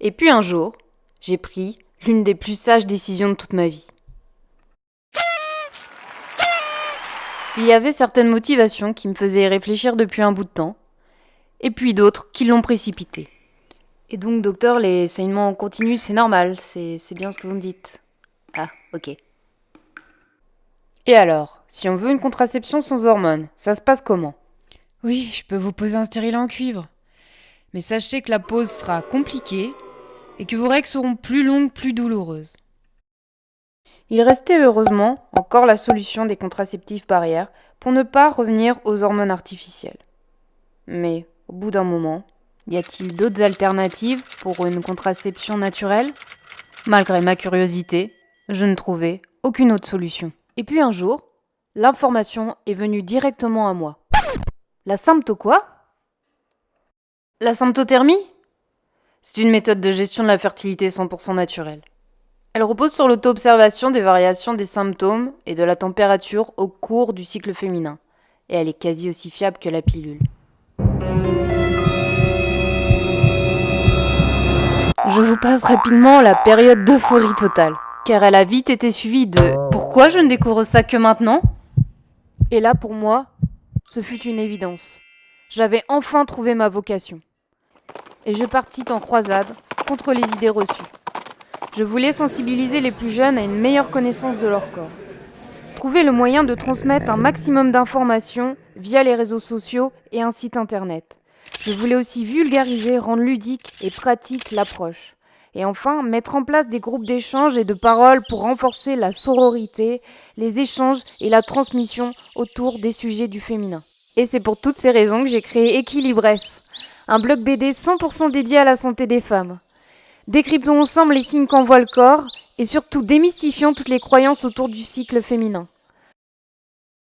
Et puis un jour, j'ai pris l'une des plus sages décisions de toute ma vie. Il y avait certaines motivations qui me faisaient y réfléchir depuis un bout de temps, et puis d'autres qui l'ont précipité. Et donc, docteur, les saignements en continu, c'est normal, c'est bien ce que vous me dites. Ah, ok. Et alors, si on veut une contraception sans hormones, ça se passe comment ? Oui, je peux vous poser un stérilet en cuivre. Mais sachez que la pose sera compliquée et que vos règles seront plus longues, plus douloureuses. Il restait heureusement encore la solution des contraceptifs barrières pour ne pas revenir aux hormones artificielles. Mais au bout d'un moment, y a-t-il d'autres alternatives pour une contraception naturelle ? Malgré ma curiosité, je ne trouvais aucune autre solution. Et puis un jour, l'information est venue directement à moi. La sympto quoi ? La symptothermie ? C'est une méthode de gestion de la fertilité 100% naturelle. Elle repose sur l'auto-observation des variations des symptômes et de la température au cours du cycle féminin. Et elle est quasi aussi fiable que la pilule. Je vous passe rapidement la période d'euphorie totale, car elle a vite été suivie de « Pourquoi je ne découvre ça que maintenant ?» Et là, pour moi, ce fut une évidence. J'avais enfin trouvé ma vocation. Et je partis en croisade contre les idées reçues. Je voulais sensibiliser les plus jeunes à une meilleure connaissance de leur corps. Trouver le moyen de transmettre un maximum d'informations via les réseaux sociaux et un site internet. Je voulais aussi vulgariser, rendre ludique et pratique l'approche. Et enfin, mettre en place des groupes d'échange et de parole pour renforcer la sororité, les échanges et la transmission autour des sujets du féminin. Et c'est pour toutes ces raisons que j'ai créé Équilibresse, un blog BD 100% dédié à la santé des femmes. Décryptons ensemble les signes qu'envoie le corps et surtout démystifions toutes les croyances autour du cycle féminin.